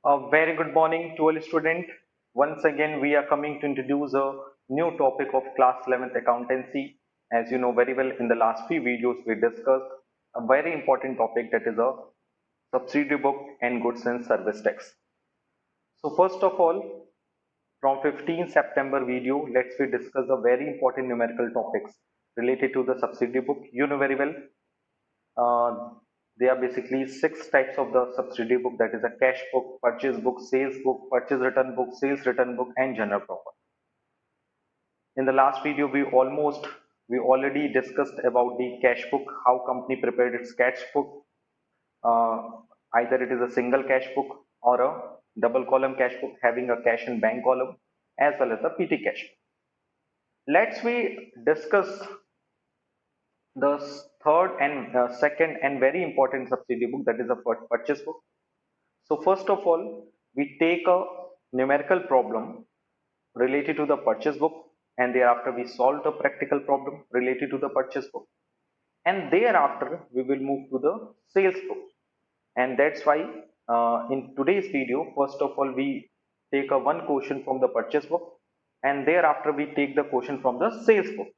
A very good morning to all students. Once again, we are coming to introduce a new topic of class 11th accountancy. As you know very well, in the last few videos, we discussed a very important topic, that is a subsidiary book and goods and service tax. So first of all, from 15 September video, let's we discuss the very important numerical topics related to the subsidiary book. You know very well, uh, there are basically six types of the subsidiary book, that is a cash book, purchase book, sales book, purchase return book, sales return book, and general property. In the last video, we already discussed about the cash book, how company prepared its cash book. Uh, Either it is a single cash book or a double column cash book having a cash and bank column, as well as the PT cash. Let's we discuss the third and second and very important subsidiary book, that is a purchase book. So first of all, we take a numerical problem related to the purchase book, and thereafter we solve the practical problem related to the purchase book, and thereafter we will move to the sales book. And that's why in today's video, first of all, we take a one question from the purchase book, and thereafter we take the question from the sales book.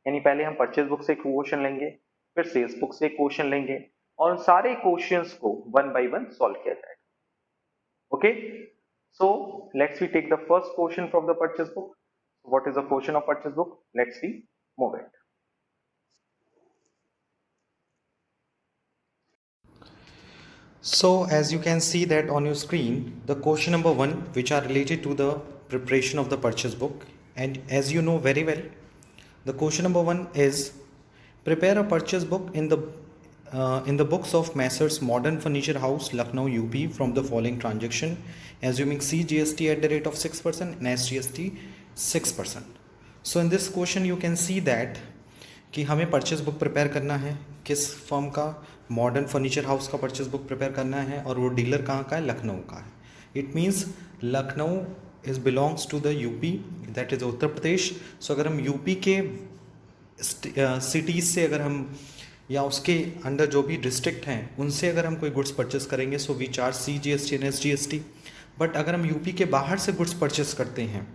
यानी पहले हम purchase book से question लेंगे, फिर sales book से question लेंगे, और सारे क्वेश्चंस को वन बाय वन सॉल्व किया जाएगा. Okay, so let's we take the first question from the purchase book. What is the question of purchase book? Let's we move it. So as you can see that on your screen, the question number 1, which are related to the preparation of the purchase book, and as you know very well, the question number 1 is prepare a purchase book in the books of Messrs Modern Furniture House, Lucknow, UP, from the following transaction, assuming CGST at the rate of 6% and SGST 6%. So in this question you can see that कि हमें purchase book prepare करना है, किस firm का, modern furniture house का purchase book prepare करना है, और वो डीलर कहाँ का है, लखनऊ का है. It means Lucknow is belongs to the UP, that is Uttar Pradesh. So अगर हम यूपी के सिटीज़ से अगर हम या उसके अंडर जो भी डिस्ट्रिक्ट हैं उनसे अगर हम कोई गुड्स परचेस करेंगे, so we charge CGST and SGST. But अगर हम यूपी के बाहर से गुड्स परचेस करते हैं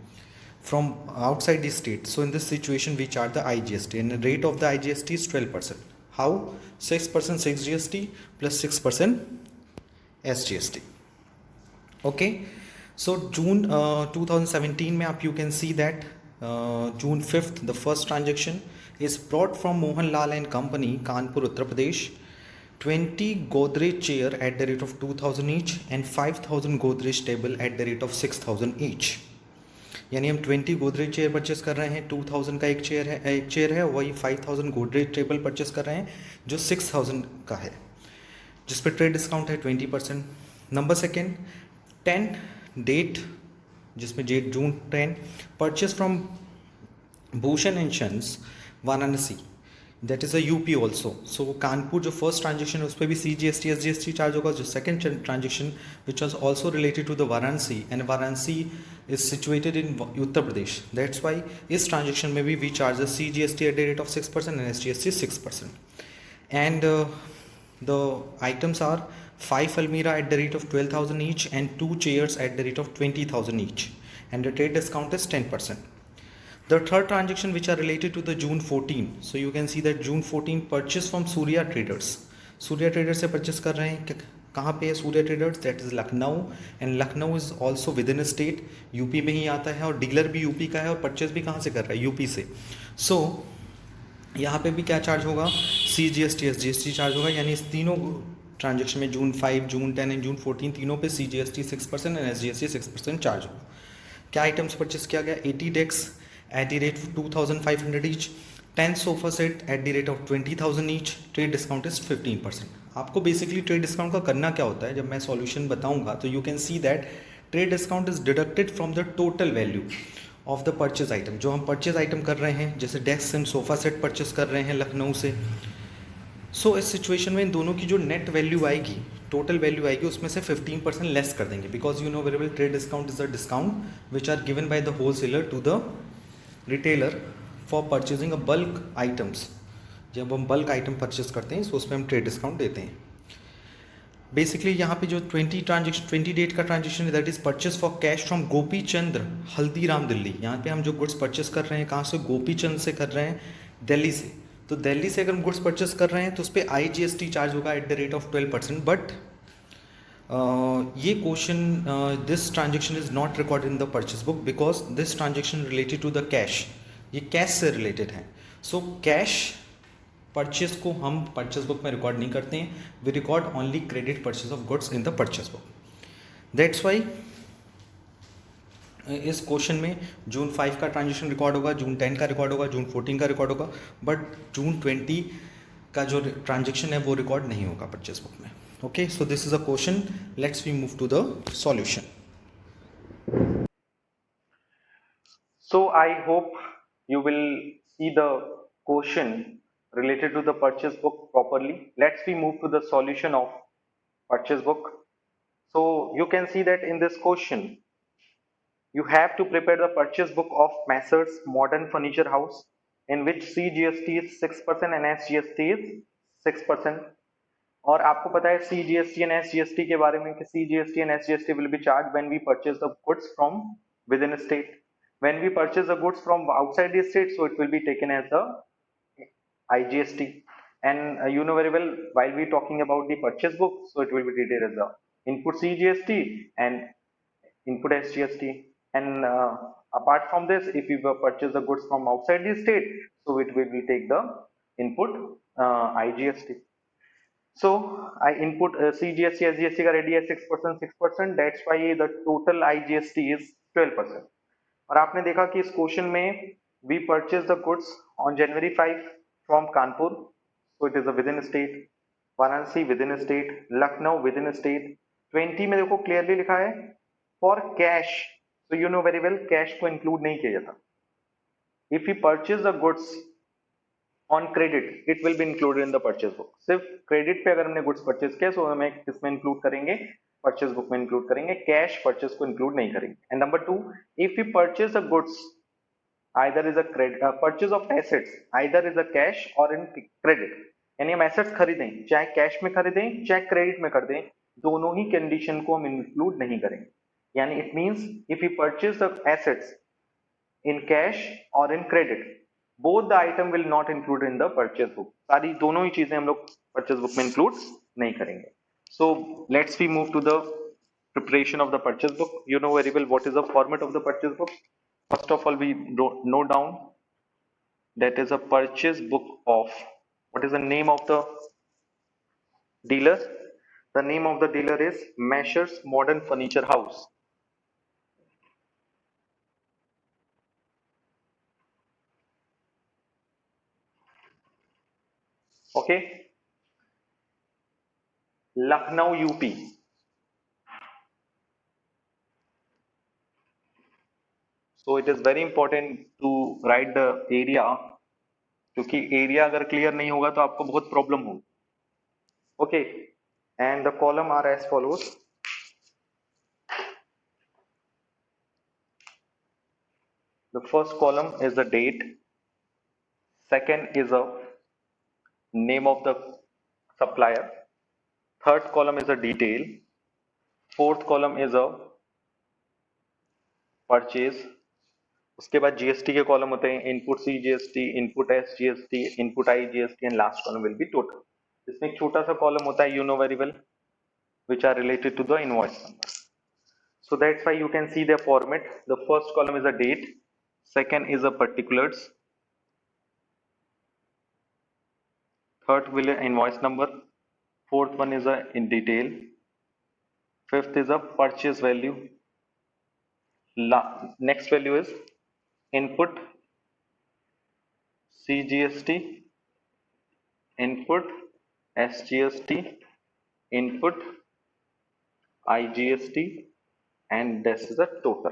from outside the state, so in this situation we charge the IGST, and the rate of the IGST is 12%. How? 6% 6 GST plus 6% SGST. Okay, so June 2017 में आप you can see that June 5th the first transaction is brought from Mohan Lal and Company, Kanpur, Uttar Pradesh. 20 Godrej chair at the rate of 2000 each and 5000 Godrej table at the rate of 6000 each. यानी हम 20 Godrej chair purchase कर रहे हैं, 2000 का एक chair है, वही 5000 Godrej table purchase कर रहे हैं जो 6000 का है, जिस पर ट्रेड डिस्काउंट है 20%. नंबर सेकेंड, 10 डेट, जिसमें date June 10, purchase from Bhushan and sons, Varanasi, that is a UP also. So Kanpur जो फर्स्ट ट्रांजेक्शन है उस पर भी CGST SGST चार्ज होगा. जो second transaction which was also related to the Varanasi, and Varanasi is situated in Uttar Pradesh, that's why इस transaction में भी we charge the CGST at the rate of 6% and SGST 6%. And the items are 5 अलमीरा at the rate of 12,000 each and 2 chairs at the rate of 20,000 each, and the trade discount is 10%. The third transaction which are related to the June 14, so you can see that June 14 purchase from Surya Traders. Surya Traders से purchase कर रहे हैं, कहाँ पे है Surya Traders? That is Lucknow, and Lucknow is also within a state, UP में ही आता है, और डीलर भी यूपी का है, और परचेस भी कहाँ से कर रहा है, यूपी से. सो यहाँ पे भी क्या चार्ज होगा, CGST SGST चार्ज होगा. यानी इस तीनों ट्रांजेक्शन में June 5, June 10 एंड June 14 तीनों पे CGST 6% एंड SGST 6% चार्ज होगा. क्या आइटम्स परचेस किया गया? 80 desk at the rate of 2500 each, 10 sofa set at the rate of 20,000 each, trade discount is 15%. आपको बेसिकली ट्रेड डिस्काउंट का करना क्या होता है, जब मैं सॉल्यूशन बताऊंगा तो you can see that trade discount is deducted from the total value of the purchase item. जो हम परचेज आइटम कर रहे हैं, जैसे desk and sofa set purchase कर रहे हैं लखनऊ से, सो इस सिचुएशन में इन दोनों की जो नेट वैल्यू आएगी, टोटल वैल्यू आएगी, उसमें से 15% लेस कर देंगे, because you know very well trade discount is the discount which are given by the wholesaler to the retailer for purchasing a bulk items. जब हम बल्क आइटम परचेस करते हैं तो उसमें हम ट्रेड डिस्काउंट देते हैं. बेसिकली यहाँ पे जो 20 डेट का ट्रांजेक्शन है that is purchase for cash from Gopi Chandra Haldiram Delhi. यहाँ पे हम जो गुड्स परचेस कर रहे हैं कहाँ से, गोपी चंद से कर रहे हैं, दिल्ली से। तो दिल्ली से अगर हम गुड्स परचेस कर रहे हैं तो उस पर IGST चार्ज होगा at the rate of 12%। But ये question this transaction is not recorded in the purchase book because this transaction related to the cash, ये कैश से रिलेटेड है। सो कैश परचेस को हम परचेस बुक में record नहीं करते हैं, we record only credit purchase of goods in the purchase book. That's why इस क्वेश्चन में जून 5 का ट्रांजेक्शन रिकॉर्ड होगा, जून 10 का रिकॉर्ड होगा, जून 14 का रिकॉर्ड होगा, बट जून 20 का जो ट्रांजेक्शन है वो रिकॉर्ड नहीं होगा परचेस बुक में। Okay, so this is a question, let's we move to the solution. So I hope you will see the question related to the purchase book properly. Let's we move to the solution of purchase book. So you can see that in this question you have to prepare the purchase book of Messrs Modern Furniture House, in which CGST is 6% and SGST is 6%. और आपको पता है CGST and SGST के बारे में कि CGST and SGST will be charged when we purchase the goods from within a state. When we purchase the goods from outside the state, so it will be taken as the IGST. And you know very well, while we talking about the purchase book, so it will be treated as the input CGST and input SGST. And apart from this, if we purchase the goods from outside the state, so it will take the input IGST. So I input CGST SGST का ready है 6%, that's why the total IGST is 12%. और आपने देखा कि इस question में we purchase the goods on January 5 from Kanpur, so it is a within state, Varanasi within state, Lucknow within state। 20 में देखो क्लियरली लिखा है for cash, so you know very well cash को इंक्लूड नहीं किया जाता। if we purchase the goods on credit it will be included in the purchase book। सिर्फ credit पे अगर हमने गुड्स परचेज किया तो हमें किसमें इंक्लूड करेंगे, परचेज बुक में इंक्लूड करेंगे, कैश परचेज को इंक्लूड नहीं करेंगे। And number 2, if you purchase the goods either is a credit purchase of assets either is a cash or in credit, यानी हम एसेट्स खरीदें चाहे कैश में खरीदें चाहे क्रेडिट में कर दें, दोनों ही कंडीशन को हम इंक्लूड नहीं करेंगे। यानी it means if you purchase the assets in cash or in credit, both the item will not include in the purchase book। सारी दोनों ही चीजें हम लोग purchase book में include नहीं करेंगे। So let's we move to the preparation of the purchase book। You know very well what is the format of the purchase book। First of all we note down that is a purchase book of, what is the name of the dealer? The name of the dealer is Messrs Modern Furniture House। Okay, Lucknow UP। So it is very important to write the area, क्योंकि area अगर clear नहीं होगा तो आपको बहुत problem होगी। Okay, and the column are as follows. The first column is the date, second is a name of the supplier, third column is a detail, fourth column is a purchase. उसके बाद GST के column होते हैं, input C GST, input S GST, input I GST and last column will be total. इसमें एक छोटा सा column होता है, you know very well, which are related to the invoice number। So that's why you can see the format। The first column is a date, second is a particulars, third will be invoice number, fourth one is a in detail, fifth is a purchase value, next value is input CGST, input SGST, input IGST, and this is the total।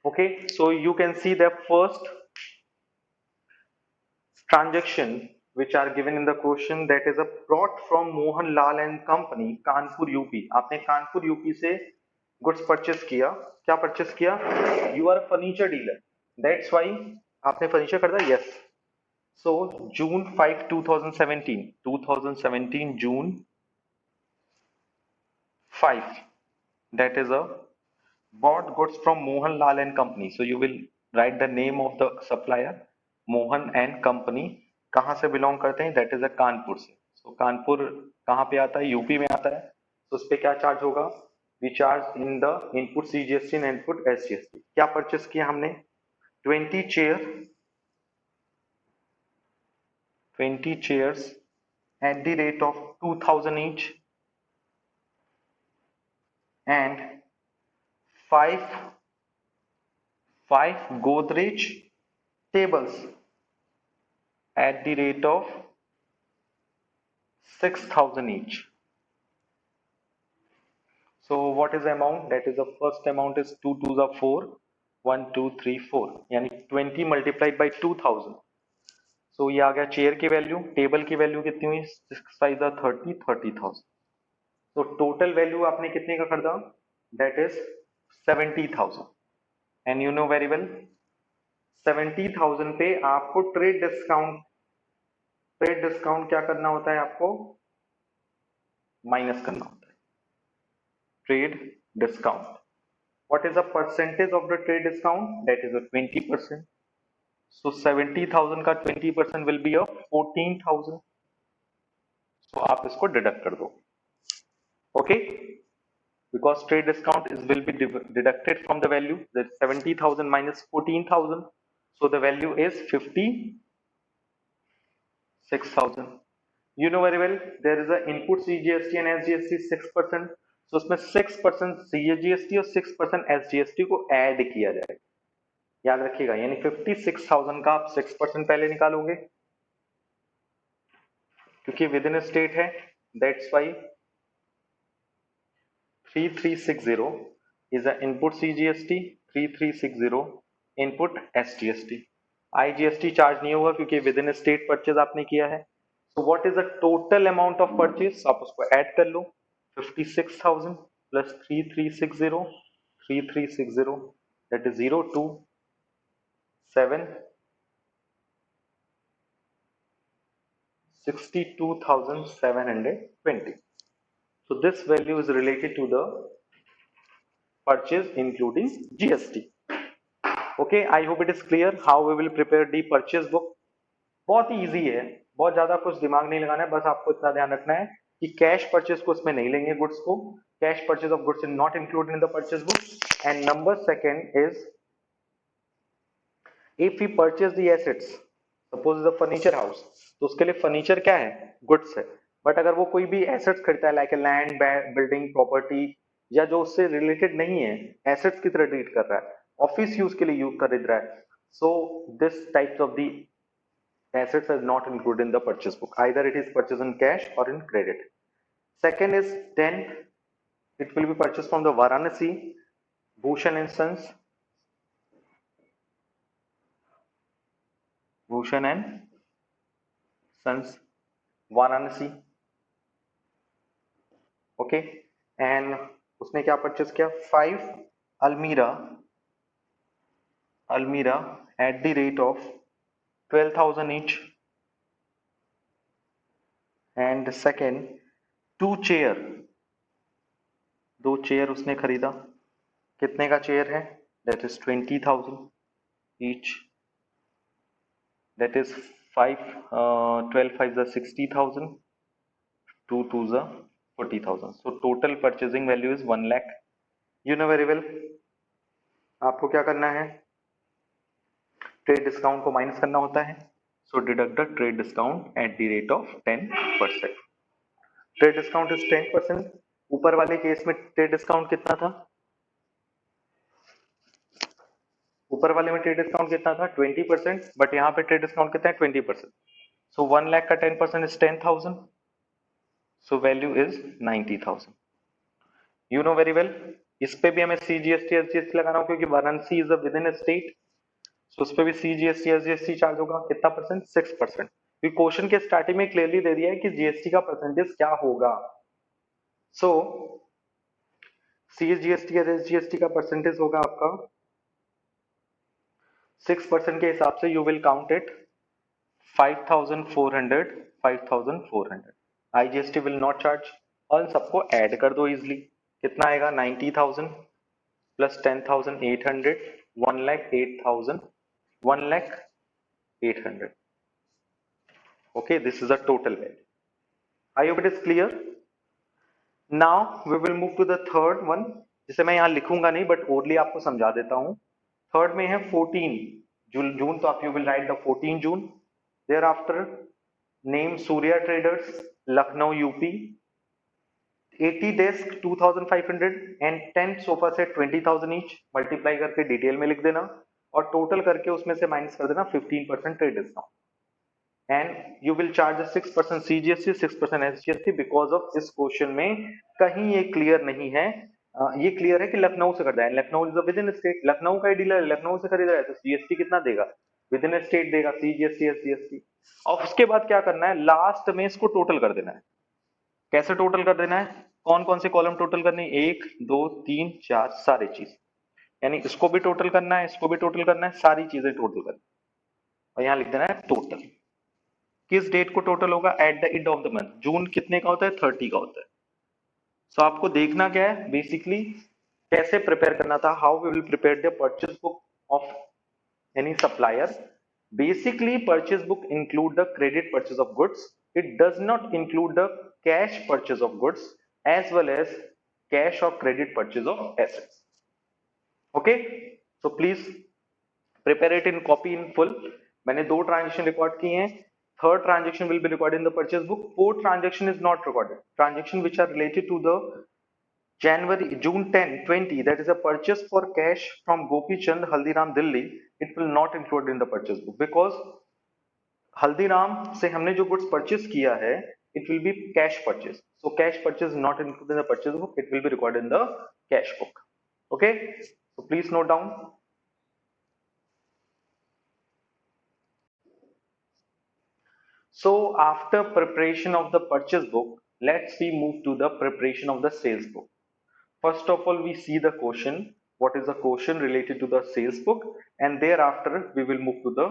Okay, so you can see the first transaction which are given in the question, that is a brought from Mohan Lal and Company, Kanpur UP. आपने Kanpur UP से goods purchase किया, क्या purchase किया? You are furniture dealer, that's why आपने furniture खरीदा, yes. So June 5 2017 June 5, that is a bought goods from Mohan Lal and Company. So you will write the name of the supplier, Mohan and Company. कहाँ से belong करते हैं? That is a Kanpur से. So Kanpur कहाँ पे आता है? UP में आता है. तो उस पे क्या चार्ज होगा? We charge in the input CGST and input SGST. क्या परचेस किया हमने? 20 chairs at the rate of 2000 each and 5 Godrej tables at the rate of 6000 each. So what is the amount? That is the first amount is 2 2s are 4, 1 2 3 4, यानी 20 multiplied by 2000. So ये आ गया chair की value. Table की value कितनी हुई? 6 5 30, 30,000. तो total value आपने कितने का खरीदा? That is 70,000. And you know very well 70,000 पे आपको ट्रेड डिस्काउंट क्या करना होता है? आपको माइनस करना होता है. Trade discount. What is the percentage of the trade discount? That is a 20%. So 70,000 का 20% will be a 14,000. So आप इसको डिडक्ट कर दो. Okay? Because trade discount will be deducted from the value. That 70,000 minus 14,000. So the value is 56,000. You know very well there is a input CGST and SGST 6%. So उसमें 6% CGST और 6% SGST को add किया जाए. याद रखिएगा, यानी 56,000 का आप 6% पहले निकालोगे क्योंकि विद इन स्टेट है. That's why 3360 is the input CGST, 3360 input SGST. IGST charge नहीं होगा क्योंकि विद इन स्टेट परचेज आपने किया है. So what is the total amount of purchase? आप उसको ऐड कर लो. 56,000 plus 3360 that is 027 62,720. So this value is related to the purchase including GST. Okay, I hope it is clear how we will prepare the purchase book. बहुत ही easy है, बहुत ज्यादा कुछ दिमाग नहीं लगाना है. बस आपको इतना ध्यान रखना है कि कैश परचेज को इसमें नहीं लेंगे. गुड्स को cash purchase of goods is not included in the purchase book. And number second is if we purchase the assets, suppose the furniture house, तो उसके लिए फर्नीचर क्या है? गुड्स है. बट अगर वो कोई भी एसेट्स खरीदता है लाइक लैंड, बिल्डिंग, प्रॉपर्टी, या जो उससे रिलेटेड नहीं है, एसेट्स की तरह ट्रीट कर रहा है, ऑफिस यूज के लिए यूज खरीद रहा है, so this types of the assets are not included in the purchase book. Either it is purchased in cash or in credit. Second is then it will be purchased from the Varanasi, Bhushan and Sons, Bhushan and Sons, Varanasi. Okay, and उसने क्या purchase किया? 5 Almira at the rate of 12,000 each. And second 2 chair उसने खरीदा. कितने का chair है? That is 20,000 each. That is 12 5 60,000, 2 2 40,000. So total purchasing value is 1 lakh. You know very well आपको क्या करना है? ट्रेड डिस्काउंट को माइनस करना होता है. So deduct the trade discount at the rate of 10%. Trade discount is 10%. ऊपर वाले केस में ट्रेड डिस्काउंट कितना था? ऊपर वाले में ट्रेड डिस्काउंट कितना था? 20%. बट यहाँ पे ट्रेड डिस्काउंट कितना है? 20%. सो 1 लाख का 10% is 10,000. So value is 90,000. You know very well. इस पे भी हमें CGST SGST लगाना होगा क्योंकि Varanasi is a with in state. तो उस पे भी CGST SGST चार्ज होगा. कितना परसेंट? 6%. क्वेश्चन के स्टार्टिंग में क्लियरली दे दिया है कि GST का परसेंटेज क्या होगा. सो CGST और SGST का परसेंटेज होगा आपका 6% के हिसाब से. You will count it 5,400. IGST will not charge. और सबको ऐड कर दो इजिली. कितना आएगा 90,000 plus 10,800 1,08,000 1,08,000. Okay, this is a total value. I hope it is clear. Now we will move to the third one, जिसे मैं यहाँ लिखूंगा नहीं बट ओरली आपको समझा देता हूँ. थर्ड में है 14 जून, तो आप you will write the 14 June. Thereafter name Surya traders Lucknow UP. 80 desk 2,500 and 10 sofa set 20,000 each. Multiply करके डिटेल में लिख देना और टोटल करके उसमें से माइनस कर देना 15% trade discount. And you will charge 6% CGST 6% SGST because of इस क्वेश्चन में कहीं ये क्लियर नहीं है. ये क्लियर है कि लखनऊ से खरीदा है. Lucknow is with in state. Lucknow का डीलर लखनऊ से खरीदा है तो GST कितना देगा? विद इन स्टेट देगा CGST SGST. और उसके बाद क्या करना है? लास्ट में इसको टोटल कर देना है. कैसे टोटल कर देना है? कौन कौन से कॉलम टोटल करनी है? 1 2 3 4 सारी चीज. यानी इसको भी टोटल करना है, इसको भी टोटल करना है, सारी चीजें टोटल करनी है. और यहां लिख देना है टोटल. किस डेट को टोटल होगा? At the end of the month. June कितने का होता है? 30 का होता है. सो आपको देखना क्या है बेसिकली, कैसे प्रिपेयर करना था. How we will prepare the purchase book of any supplier. Basically, purchase book include the credit purchase of goods. It does not include the cash purchase of goods as well as cash or credit purchase of assets. Okay, so please prepare it in copy in full. मैंने 2 transaction record किए हैं. Third transaction will be recorded in the purchase book. Fourth transaction is not recorded. Transaction which are related to the June 10, 20, that is a purchase for cash from Gopi Chand, Haldiram, Delhi. It will not include in the purchase book because Haldiram से हमने जो goods purchase किया है, it will be cash purchase. So cash purchase not included in the purchase book. It will be recorded in the cash book. Okay. So please note down. So after preparation of the purchase book, let's we move to the preparation of the sales book. First of all, we see the question. What is the question related to the sales book? And thereafter, we will move to the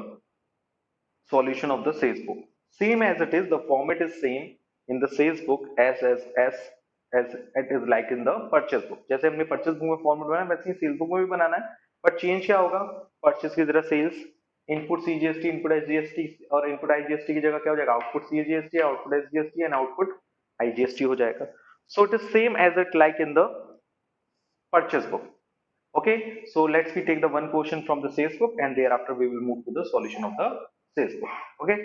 solution of the sales book. Same as it is, the format is same in the sales book as it is like in the purchase book. जैसे हमने purchase book में format बनाया, वैसे ही sales book में भी बनाना है. But change क्या होगा? Purchase की जगह sales, input CGST, input SGST और input IGST की जगह क्या हो जाएगा? Output CGST, output SGST and output IGST हो जाएगा. So it is same as it like in the purchase book. Okay, so let's we take the one question from the sales book and thereafter we will move to the solution of the sales book. Okay.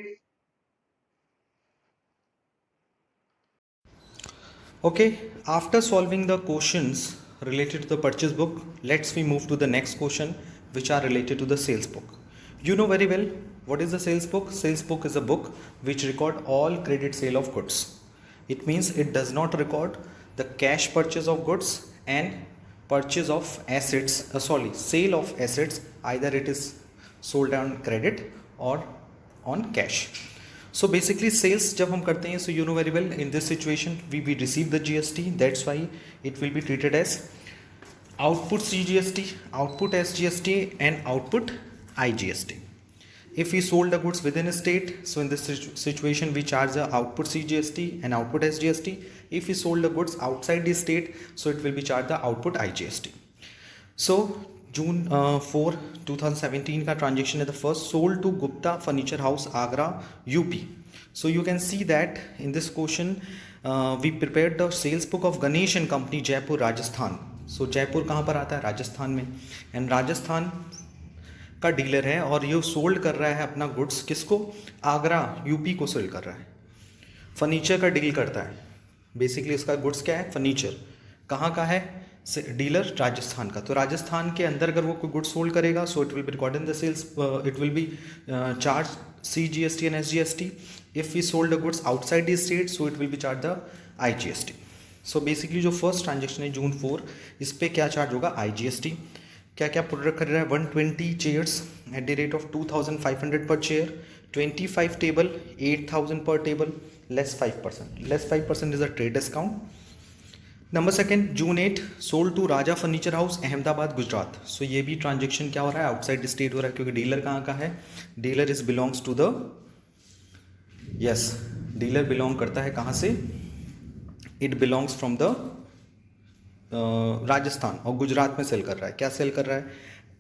Okay, after solving the questions related to the purchase book, let's we move to the next question which are related to the sales book. You know very well what is the sales book. Sales book is a book which record all credit sale of goods. It means it does not record the cash purchase of goods and purchase of assets, sale of assets, either it is sold on credit or on cash. So basically sales जब हम करते हैं, so you know very well in this situation we receive the GST, that's why it will be treated as output CGST, output SGST and output IGST. If we sold the goods within a state, so in this situation we charge the output CGST and output SGST. If we sold the goods outside the state, so it will be charged the output IGST. So June 4, 2017 का transaction है the first, sold to Gupta Furniture House, Agra, UP. So you can see that in this question we prepared the sales book of Ganesh and Company, Jaipur, Rajasthan. So Jaipur कहाँ पर आता है? राजस्थान में. And Rajasthan का dealer है और ये sold कर रहा है अपना गुड्स किसको? आगरा यूपी को सेल कर रहा है. फर्नीचर का डील करता है. बेसिकली इसका गुड्स क्या है? फर्नीचर. कहाँ का है डीलर? राजस्थान का. तो राजस्थान के अंदर अगर वो कोई गुड्स सोल्ड करेगा, so it will be record in the sales, it will be charge CGST and SGST. If we sold the goods outside the state, so it will be charge the IGST. So basically जो first transaction है June 4, इस पर क्या charge होगा? IGST. क्या क्या product कर रहा है? 120 chairs at the rate of 2,500 per chair, 25 table 8,000 per table, less 5%. Less 5% is a trade discount. Number second, June 8 sold to Raja furniture house, Ahmedabad, Gujarat. So ये भी ट्रांजेक्शन क्या हो रहा है? आउटसाइड स्टेट हो रहा है, क्योंकि डीलर कहाँ का है? Dealer is belongs to the, yes, dealer belong करता है कहाँ से? It belongs from the Rajasthan और गुजरात में सेल कर रहा है। क्या सेल कर रहा है?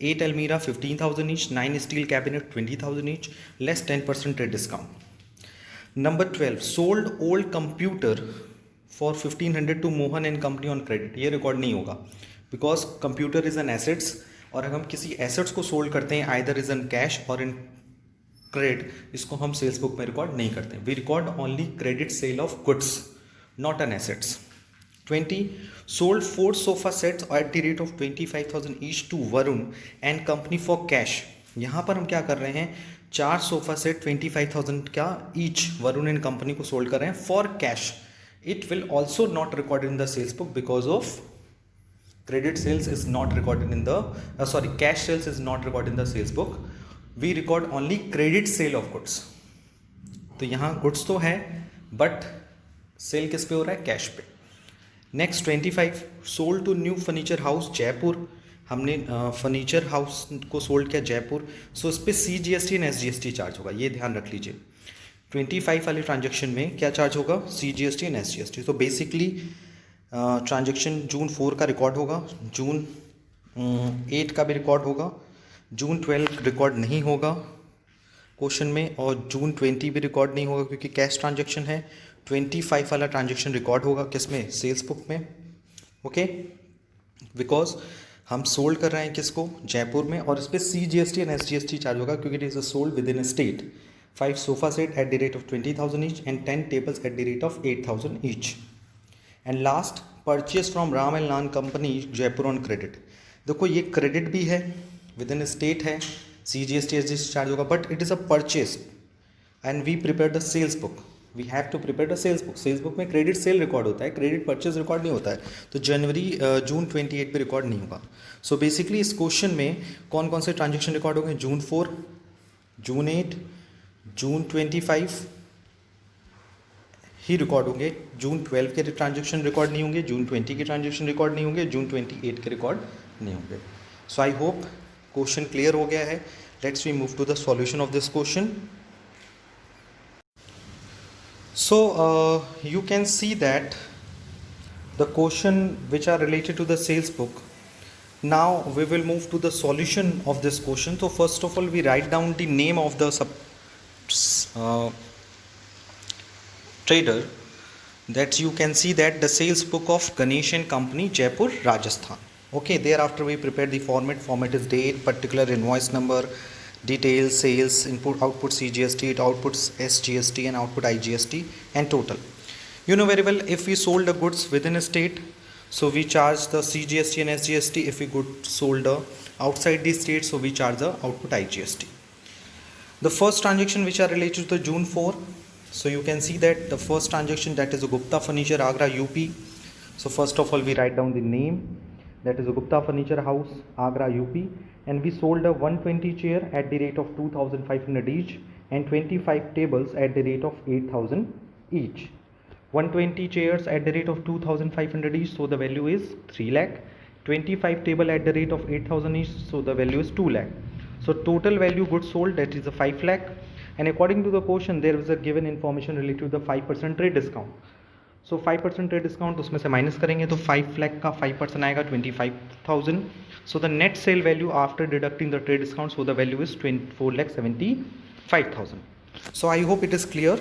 8 अलमीरा 15,000 each, 9 steel cabinet 20,000 each, less 10% trade discount. Number 12, sold old computer for 1500 to Mohan and company on credit. ये रिकॉर्ड नहीं होगा because computer is an assets, और अगर हम किसी एसेट्स को सोल्ड करते हैं आइदर इज इन कैश और इन क्रेडिट, इसको हम सेल्स बुक में रिकॉर्ड नहीं करते। We record only credit sale of goods, not an assets. 20, sold 4 sofa sets at the rate of 25,000 each to Varun and company for cash. यहाँ पर हम क्या कर रहे हैं? 4 सोफा सेट 25,000 का ईच वरुण एंड कंपनी को सोल्ड कर रहे हैं for cash. It will also not recorded in the sales book because of credit sales is not recorded in the cash sales is not recorded in the sales book. We record only credit sale of goods. तो यहाँ goods तो है but cell किस पे हो रहा है? Cash पे। Next 25, sold to new furniture house Jaipur. हमने फर्नीचर हाउस को सोल्ड किया जयपुर, सो इस पर CGST एंड SGST चार्ज होगा, ये ध्यान रख लीजिए। 25 वाले ट्रांजेक्शन में क्या चार्ज होगा? CGST and SGST। तो बेसिकली ट्रांजेक्शन जून 4 का रिकॉर्ड होगा, जून 8 का भी रिकॉर्ड होगा, जून 12 रिकॉर्ड नहीं होगा क्वेश्चन में, और जून 20 भी रिकॉर्ड नहीं होगा क्योंकि कैश ट्रांजेक्शन है। 25 वाला ट्रांजेक्शन रिकॉर्ड होगा किस में? सेल्स बुक में। ओके, बिकॉज हम सोल्ड कर रहे हैं किसको? जयपुर में, और इस पर CGST एंड SGST चार्ज होगा क्योंकि it is a sold within a state. 5 sofa set at the rate of 20,000 each and 10 tables at the rate of 8,000 each. And last, purchase from Ram and लान company Jaipur on credit. देखो ये credit भी है, within state है, CGST SGST charge होगा, but it is a purchase and we prepare the sales book. We have to prepare the sales book. Sales book में credit sale record होता है, credit purchase record नहीं होता है, तो जून 28 पे रिकॉर्ड नहीं होगा। सो बेसिकली इस क्वेश्चन में कौन कौन से ट्रांजेक्शन रिकॉर्ड होंगे? जून 4, जून 8, जून 25 ही रिकॉर्ड होंगे। जून 12 के ट्रांजेक्शन रिकॉर्ड नहीं होंगे, जून 20 के ट्रांजेक्शन रिकॉर्ड नहीं होंगे, जून 28 के रिकॉर्ड नहीं होंगे। So I hope question clear हो गया है। Let's we move to the solution of this question. So you can see that the question which are related to the sales book. Now we will move to the solution of this question. So first of all we write down the name of the trader, that you can see that the sales book of Ganesh and Company Jaipur Rajasthan. Okay, thereafter we prepare the format is date, particular invoice number, details, sales, input, output CGST, outputs SGST and output IGST and total. You know very well, if we sold the goods within a state, so we charge the CGST and SGST. If we goods sold outside the state, so we charge the output IGST. The first transaction which are related to the June 4, so you can see that the first transaction, that is a Gupta Furniture Agra UP. So first of all we write down the name, that is a Gupta Furniture House Agra UP, and we sold a 120 chair at the rate of 2,500 each and 25 tables at the rate of 8,000 each. 120 chairs at the rate of 2,500 each, so the value is 3 lakh. 25 table at the rate of 8,000 each, so the value is 2 lakh. So total value goods sold, that is a 5 lakh. And according to the question, there is a given information related to the 5% trade discount. So 5% trade discount, उसमें से minus करेंगे तो 5 lakh का 5% आएगा 25,000. So the net sale value after deducting the trade discount, so the value is 4,75,000. So I hope it is clear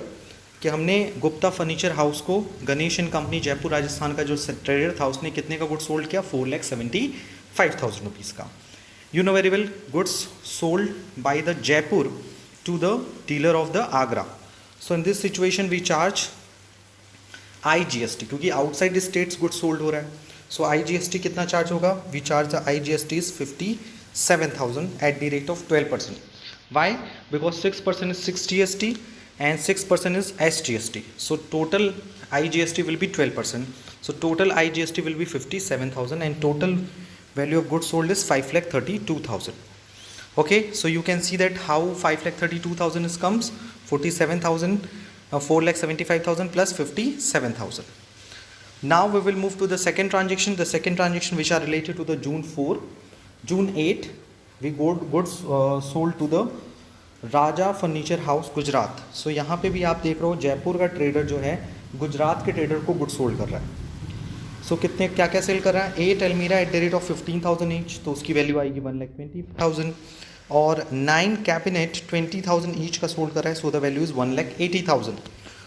कि हमने Gupta furniture house को Ganesh and company Jaipur Rajasthan का जो ट्रेडर था उसने कितने का गुड सोल्ड किया? 4,75,000 रुपीज़ का. You know very well, goods sold by the Jaipur to the dealer of the Agra. So in this situation we charge IGST क्योंकि outside the states goods sold हो रहा है. So IGST कितना charge होगा? We charge the IGST is 57,000 at the rate of 12%. Why? Because 6% is 6 GST and 6% is SGST. So total IGST will be 12%. So total IGST will be 57,000 and total value of goods sold is 5,32,000. Okay, so you can see that how 5,32,000 is comes 47,000, 4,75,000 plus 57,000. Now we will move to the second transaction. The second transaction which are related to the June 4, June 8, we goods sold to the Raja furniture house Gujarat. So यहाँ पे भी आप देख रहे हो जयपुर का trader जो है गुजरात के ट्रेडर को गुड सोल्ड कर रहा है. सो कितने क्या क्या सेल कर रहा है, 8 अलमीरा at the rate of 15,000 each, तो उसकी वैल्यू आएगी 1,20,000। और 9 कैबिनेट 20,000 ईच का सोल्ड कर रहा है, so the value is 1,80,000।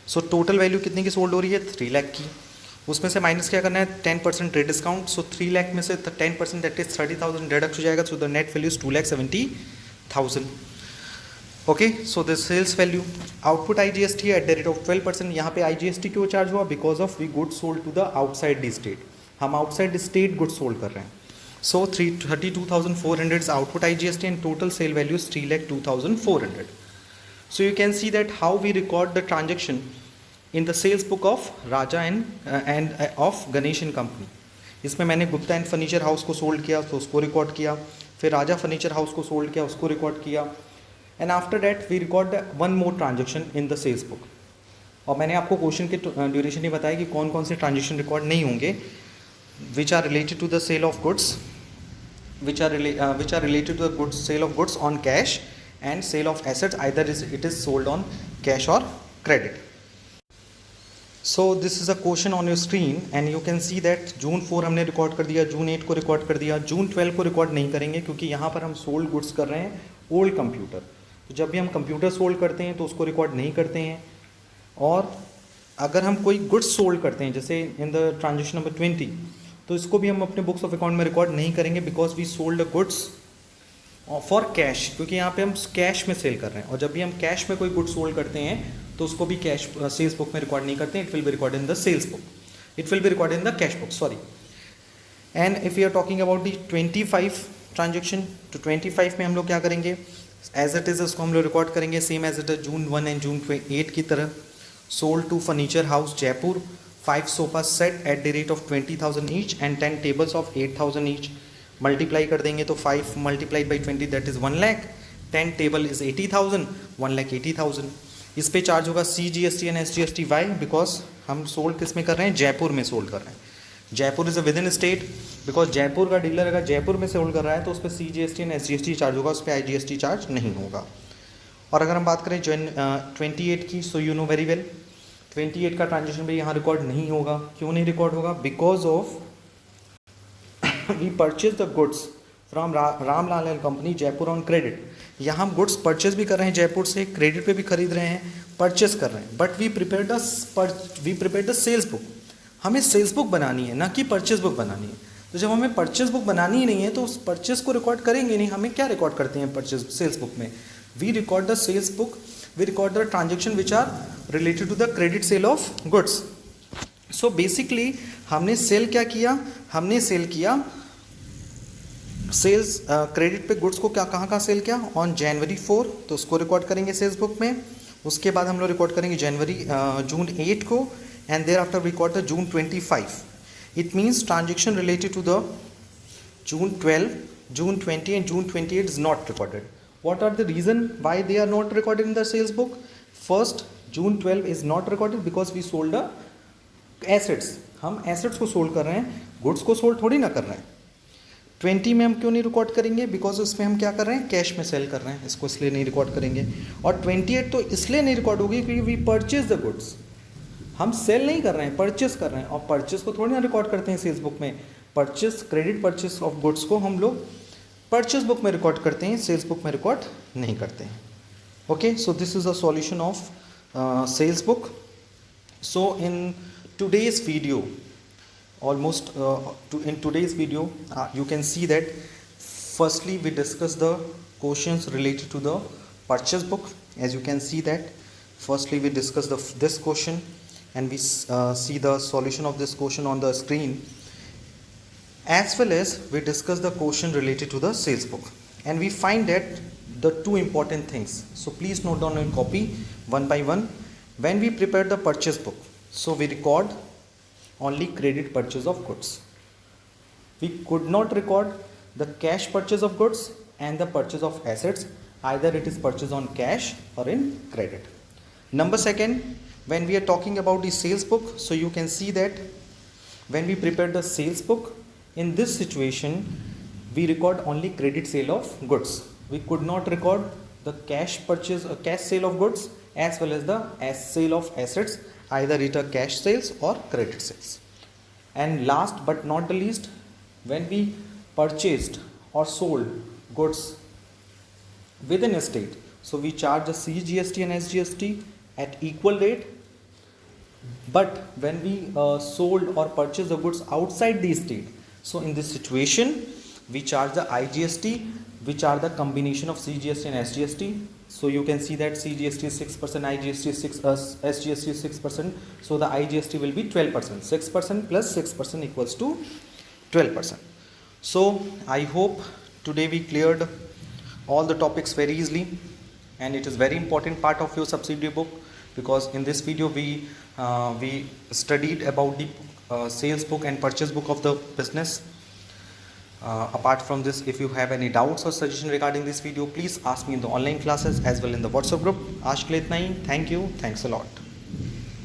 So total value कितने की सोल्ड हो रही है, 3 लाख की। उसमें से माइनस क्या करना है, 10% ट्रेड डिस्काउंट। सो 3 लाख में से 10% दैट इज 30,000 डिडक्ट हो जाएगा, so the net value is 2,70,000। Okay, so the sales value output IGST at the rate of 12%। यहाँ पे IGST क्यों चार्ज हुआ, because of we good sold to the outside the state, हम outside state good sold कर रहे हैं। So 32,400 is output IGST and total sale value is 3,02,400। So you can see that how we record the transaction in the sales book of Raja and of Ganesh and Company. इसमें मैंने Gupta and furniture house को sold किया तो उसको record किया, फिर Raja furniture house को sold किया उसको रिकॉर्ड किया, and after that we record one more transaction in the sales book. और मैंने आपको क्वेश्चन के ड्यूरेशन ही बताया कि कौन कौन से ट्रांजेक्शन रिकॉर्ड नहीं होंगे, which are related to the sale of goods, which are related to the goods sale of goods on cash and sale of assets, either it is sold on cash or credit. So this is a question on your screen and you can see that June 4 हमने record कर दिया, June 8 को record कर दिया, June 12 को record नहीं करेंगे क्योंकि यहाँ पर हम सोल्ड गुड्स कर रहे हैं ओल्ड कंप्यूटर। तो जब भी हम कंप्यूटर सोल्ड करते हैं तो उसको रिकॉर्ड नहीं करते हैं। और अगर हम कोई गुड्स सोल्ड करते हैं जैसे इन द ट्रांजेक्शन नंबर 20, तो इसको भी हम अपने बुक्स ऑफ अकाउंट में रिकॉर्ड नहीं करेंगे because we sold goods for cash, क्योंकि यहाँ पे हम कैश में सेल कर रहे हैं। और जब भी हम कैश में कोई गुड्स सोल्ड करते हैं तो उसको भी कैश सेल्स बुक में रिकॉर्ड नहीं करते हैं, it will be record in the sales book, it will be record in the cash book, sorry. And if you are talking about the 25 transaction, तो 25 में हम लोग क्या करेंगे, एज इट इज़ उसको हम लोग रिकॉर्ड करेंगे same as it is June 1 and June 8 की तरह। Sold to furniture house Jaipur 5 sofa set at the rate of 20,000 each and 10 tables of 8,000 each। Multiply कर देंगे तो 5 multiplied by 20 that is 1 lakh, 10 table is 80,000, 1,80,000। इस पे charge होगा CGST and SGST। Why, because हम sold किस में कर रहे हैं, जयपुर में सोल्ड कर रहे हैं। Jaipur is a with in state, because Jaipur का डीलर अगर जयपुर में सोल्ड कर रहा है तो उस पर CGST एंड SGST चार्ज होगा, उस पर IGST चार्ज नहीं होगा। और अगर हम बात करें 28 की, so you know very well 28 का ट्रांजेक्शन भी यहाँ रिकॉर्ड नहीं होगा। क्यों नहीं रिकॉर्ड होगा, because of we purchase the goods from Ramlal and company Jaipur on credit. यहाँ हम गुड्स परचेज भी कर रहे हैं जयपुर से, क्रेडिट पे भी खरीद रहे हैं, परचेज कर रहे हैं, but we prepare the sales book. हमें सेल्स बुक बनानी है, ना कि परचेज बुक बनानी है। तो जब हमें परचेज बुक बनानी ही नहीं है तो उस परचेज को रिकॉर्ड करेंगे नहीं। हमें क्या रिकॉर्ड करते हैं परचेज सेल्स बुक में, we record the sales book, we record the transaction which are related to the credit sale of goods। so basically हमने सेल क्या किया, हमने सेल किया सेल्स क्रेडिट पे गुड्स को क्या कहाँ सेल किया, ऑन January 4, तो उसको रिकॉर्ड करेंगे सेल्स बुक में। उसके बाद हम लोग रिकॉर्ड करेंगे June 8 को, and thereafter record the June 25। It means transaction related to the June 12, June 20 and June 28 is not recorded। What are the reason why they are not recorded in the sales book? First, June 12 is not recorded because we sold the assets। हम assets को sold कर रहे हैं, goods को sold थोड़ी ना कर रहे हैं। 20 में हम क्यों नहीं रिकॉर्ड करेंगे, बिकॉज उसमें हम क्या कर रहे हैं, कैश में सेल कर रहे हैं, इसको इसलिए नहीं रिकॉर्ड करेंगे। और 28 तो इसलिए नहीं रिकॉर्ड होगी क्योंकि वी परचेज द गुड्स, हम सेल नहीं कर रहे हैं, परचेज कर रहे हैं। और परचेज को थोड़ी ना रिकॉर्ड करते हैं सेल्स बुक में। Purchase credit purchase of goods को हम लोग परचेज बुक में रिकॉर्ड करते हैं, सेल्स बुक में रिकॉर्ड नहीं करते हैं। Okay, so this is a solution of sales book. So in today's video, almost in today's video you can see that firstly we discuss the questions related to the purchase book। as you can see that firstly we discuss this question and we see the solution of this question on the screen, as well as we discuss the question related to the sales book, and we find that the two important things, so please note down and copy one by one। when we prepare the purchase book, so we record only credit purchase of goods, we could not record the cash purchase of goods and the purchase of assets, either it is purchase on cash or in credit। number second, when we are talking about the sales book, so you can see that when we prepare the sales book, in this situation we record only credit sale of goods, we could not record the cash purchase or cash sale of goods as well as the sale of assets, either it are cash sales or credit sales। And last but not the least, when we purchased or sold goods within a state, so we charge the CGST and SGST at equal rate. But when we sold or purchased the goods outside the state, so in this situation we charge the IGST, which are the combination of CGST and SGST. So you can see that CGST is 6%, IGST is 6, SGST is 6%. So the IGST will be 12%. 6% plus 6% equals to 12%. So I hope today we cleared all the topics very easily, and it is very important part of your subsidiary book, because in this video we studied about the sales book and purchase book of the business. Apart from this, if you have any doubts or suggestion regarding this video, please ask me in the online classes as well in the WhatsApp group. आज के लिए इतना ही. Thank you. Thanks a lot.